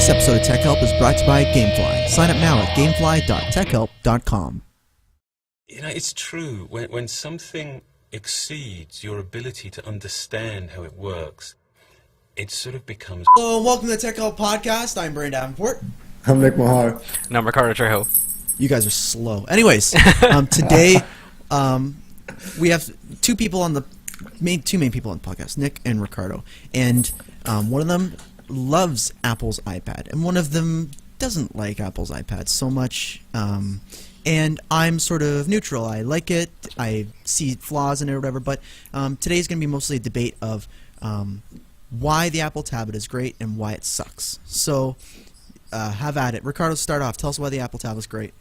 This episode of Tech Help is brought to you by Gamefly. Sign up now at gamefly.techhelp.com. You know, it's true. When something exceeds your ability to understand how it works, it sort of becomes... Hello and welcome to the Tech Help Podcast. I'm Brian Davenport. I'm Nick Mahar. And I'm Ricardo Trejo. You guys are slow. Anyways, today we have two main people on the podcast, Nick and Ricardo. And one of them loves Apple's iPad, and one of them doesn't like Apple's iPad so much. And I'm sort of neutral. I like it. I see flaws in it or whatever. But today's going to be mostly a debate of why the Apple tablet is great and why it sucks. So have at it. Ricardo, start off. Tell us why the Apple tablet is great.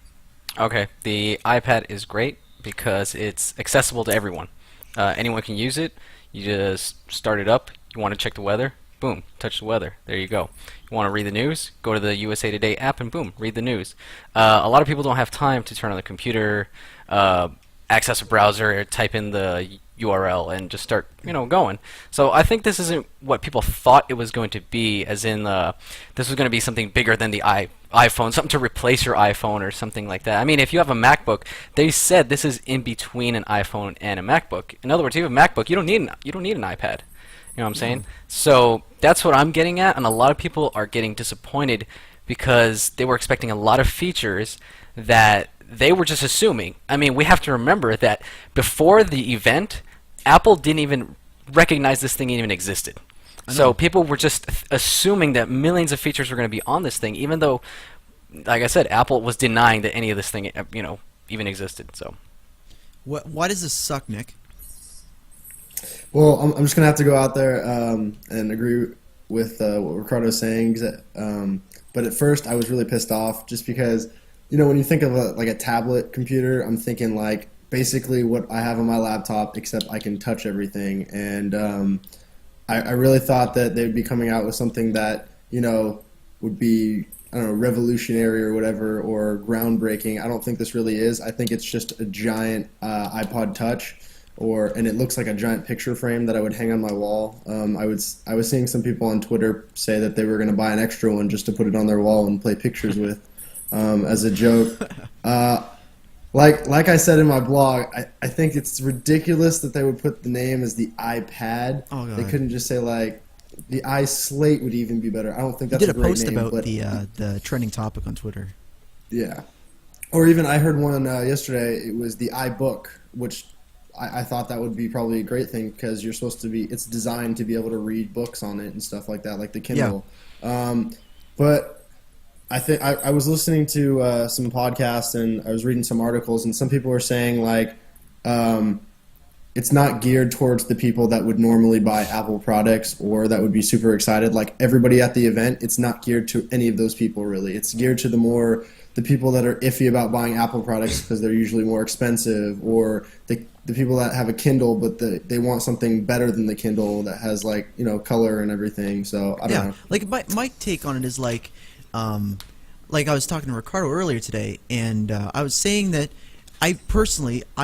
Okay, the iPad is great because it's accessible to everyone. Anyone can use it. You just start it up. You want to check the weather? Boom, touch the weather. There you go. You want to read the news? Go to the USA Today app and boom, read the news. A lot of people don't have time to turn on the computer, access a browser, type in the URL, and just start, going. So I think this isn't what people thought it was going to be, as in this was going to be something bigger than the iPhone, something to replace your iPhone or something like that. I mean, if you have a MacBook, they said this is in between an iPhone and a MacBook. In other words, if you have a MacBook, you don't need an iPad. You know what I'm saying? So that's what I'm getting at, and a lot of people are getting disappointed because they were expecting a lot of features that they were just assuming. I mean, we have to remember that before the event, Apple didn't even recognize this thing even existed. So people were just assuming that millions of features were going to be on this thing, even though, like I said, Apple was denying that any of this thing, even existed. So, Why does this suck, Nick? Well, I'm just going to have to go out there and agree with what Ricardo's saying. But at first, I was really pissed off just because, when you think of a tablet computer, I'm thinking like basically what I have on my laptop, except I can touch everything. And I really thought that they'd be coming out with something that, would be, I don't know, revolutionary or whatever, or groundbreaking. I don't think this really is. I think it's just a giant iPod Touch. And it looks like a giant picture frame that I would hang on my wall. I was seeing some people on Twitter say that they were going to buy an extra one just to put it on their wall and play pictures with, as a joke. Like I said in my blog, I think it's ridiculous that they would put the name as the iPad. Oh, God. They couldn't just say the iSlate would even be better. I don't think that's a great name. You did a post about the trending topic on Twitter. Yeah, or even I heard one yesterday. It was the iBook, which I thought that would be probably a great thing because you're supposed to be. It's designed to be able to read books on it and stuff like that, like the Kindle. Yeah. But I think I was listening to some podcasts and I was reading some articles, and some people were saying it's not geared towards the people that would normally buy Apple products or that would be super excited. Like everybody at the event, it's not geared to any of those people really. It's geared to the people that are iffy about buying Apple products because they're usually more expensive, or the people that have a Kindle but they want something better than the Kindle that has color and everything. So I don't know. Like my take on it is like I was talking to Ricardo earlier today, and I was saying that I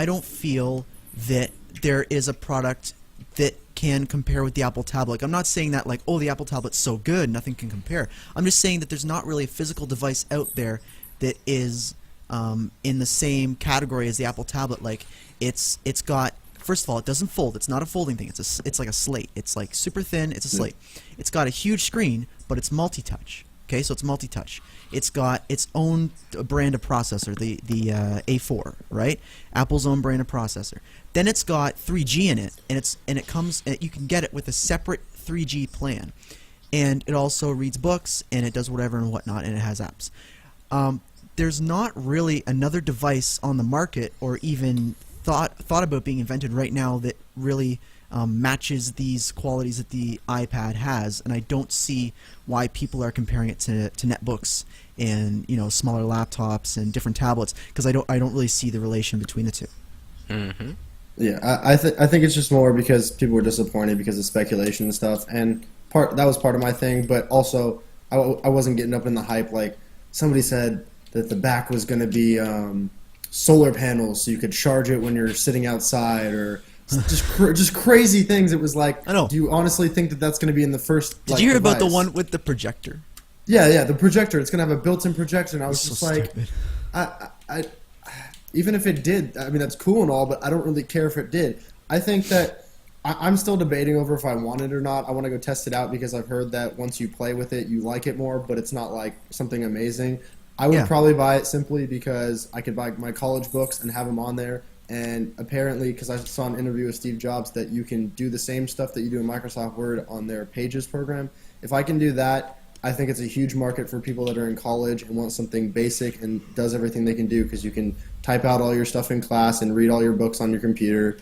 don't feel that there is a product that can compare with the Apple tablet. I'm not saying that the Apple tablet's so good, nothing can compare. I'm just saying that there's not really a physical device out there that is in the same category as the Apple tablet. It's got, first of all, it doesn't fold. It's not a folding thing. It's like a slate. It's like super thin. It's a slate. It's got a huge screen, but it's multi-touch. Okay, so it's multi-touch. It's got its own brand of processor, the A4, right? Apple's own brand of processor. Then it's got 3G in it, and it comes. You can get it with a separate 3G plan, and it also reads books, and it does whatever and whatnot, and it has apps. There's not really another device on the market, or even thought about being invented right now, that really matches these qualities that the iPad has, and I don't see why people are comparing it to netbooks and smaller laptops and different tablets, because I don't really see the relation between the two. Mm-hmm. Yeah, I think it's just more because people were disappointed because of speculation and stuff, and that was part of my thing. But also, I wasn't getting up in the hype. Like somebody said that the back was going to be solar panels, so you could charge it when you're sitting outside, or just crazy things. It was like, I know. Do you honestly think that that's going to be in the first? Did you hear about the one with the projector? Yeah, the projector. It's gonna have a built-in projector. And I was So just like, stupid. I even if it did, I mean that's cool and all, but I don't really care if it did. I think that I'm still debating over if I want it or not. I want to go test it out because I've heard that once you play with it, you like it more, but it's not like something amazing. I would Yeah. probably buy it simply because I could buy my college books and have them on there. And apparently, because I saw an interview with Steve Jobs, that you can do the same stuff that you do in Microsoft Word on their Pages program. If I can do that, I think it's a huge market for people that are in college and want something basic and does everything they can do, because you can type out all your stuff in class and read all your books on your computer,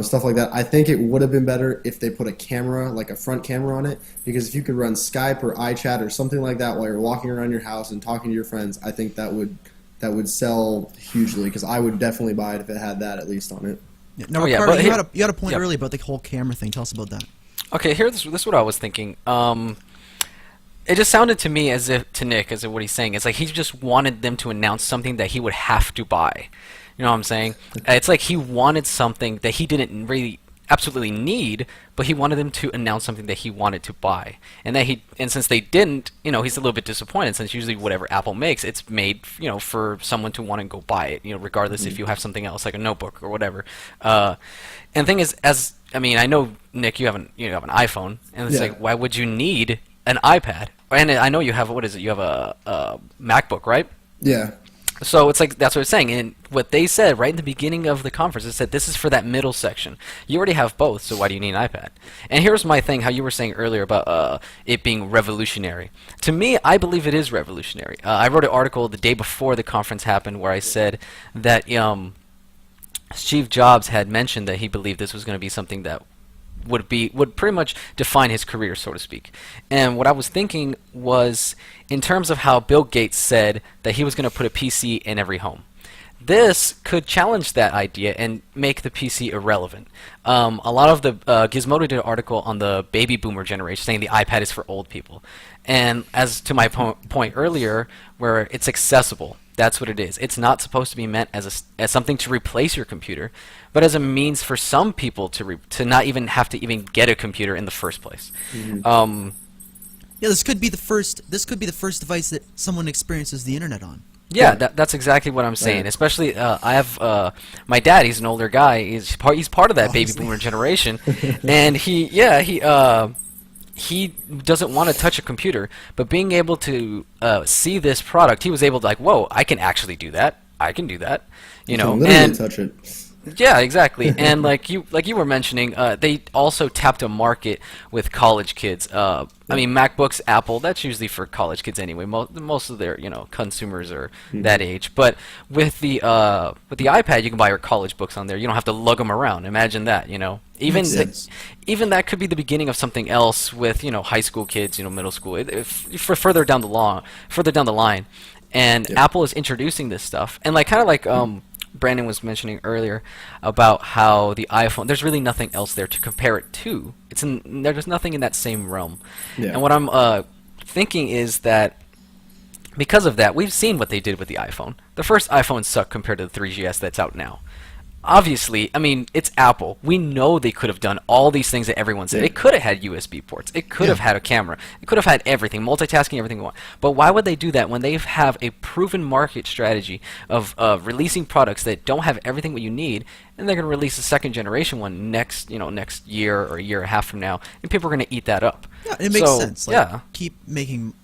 stuff like that. I think it would have been better if they put a camera, like a front camera on it, because if you could run Skype or iChat or something like that while you're walking around your house and talking to your friends, I think that would sell hugely, because I would definitely buy it if it had that at least on it. Yeah. Now, Oh, yeah, Ricardo, but you had a point yeah. earlier about the whole camera thing. Tell us about that. Okay, this is what I was thinking. It just sounded to me as if, to Nick, as if what he's saying is like he just wanted them to announce something that he would have to buy. You know what I'm saying? It's like he wanted something that he didn't really absolutely need, but he wanted them to announce something that he wanted to buy. And since they didn't, he's a little bit disappointed, since usually whatever Apple makes, it's made, for someone to want to go buy it, regardless if you have something else like a notebook or whatever. And the thing is, I know, Nick, you have an iPhone, and it's Yeah. like, why would you need an iPad? And I know you have, what is it? You have a MacBook, right? Yeah. So it's like, that's what it's saying. And what they said right in the beginning of the conference, it said this is for that middle section. You already have both, so why do you need an iPad? And here's my thing, how you were saying earlier about it being revolutionary. To me, I believe it is revolutionary. I wrote an article the day before the conference happened where I said that Steve Jobs had mentioned that he believed this was going to be something that would pretty much define his career, so to speak. And what I was thinking was in terms of how Bill Gates said that he was going to put a PC in every home. This could challenge that idea and make the PC irrelevant. A lot of the Gizmodo did an article on the baby boomer generation saying the iPad is for old people. And as to my point earlier, where it's accessible, that's what it is. It's not supposed to be meant as something to replace your computer, but as a means for some people to not even have to even get a computer in the first place. Mm-hmm. Yeah, this could be the first device that someone experiences the internet on. Yeah, that's exactly what I'm saying. Right. Especially, I have my dad. He's an older guy. He's part of that baby Obviously. boomer generation, and he doesn't want to touch a computer. But being able to see this product, he was able to like, whoa, I can actually do that. I can do that. You can literally touch it. Yeah, exactly. And like you were mentioning, they also tapped a market with college kids. I mean, MacBooks, Apple, that's usually for college kids anyway. Most of their consumers are that age. But with the iPad, you can buy your college books on there. You don't have to lug them around. Imagine that. Even Makes sense. even that could be the beginning of something else with high school kids, middle school, for further down the line. And Apple is introducing this stuff, and kind of like Brandon was mentioning earlier about how the iPhone, there's really nothing else there to compare it to. There's nothing in that same realm. Yeah. And what I'm thinking is that because of that, we've seen what they did with the iPhone. The first iPhone sucked compared to the 3GS that's out now. Obviously, I mean, it's Apple. We know they could have done all these things that everyone said. Yeah. It could have had USB ports. It could have had a camera. It could have had everything, multitasking, everything you want. But why would they do that when they have a proven market strategy of releasing products that don't have everything what you need, and they're going to release a second generation one next year or a year and a half from now, and people are going to eat that up. Yeah, it makes So, sense. yeah. Keep making,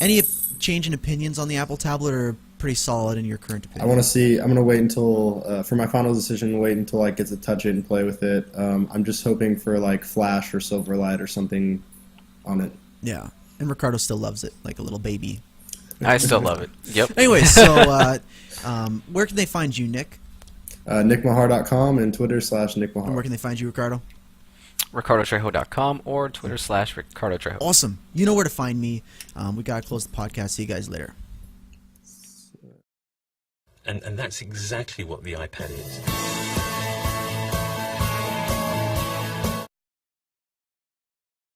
any change in opinions on the Apple tablet are pretty solid in your current opinion. I want to see. I'm going to wait until for my final decision. Wait until I get to touch it and play with it. I'm just hoping for Flash or Silverlight or something on it. Yeah, and Ricardo still loves it like a little baby. I still love it. Yep. Anyway, so where can they find you, Nick? NickMahar.com and Twitter / Nick And where Mahar. can they find you, Ricardo? RicardoTrejo.com or Twitter / RicardoTrejo. Awesome. You know where to find me. We gotta close the podcast. See you guys later. And that's exactly what the iPad is.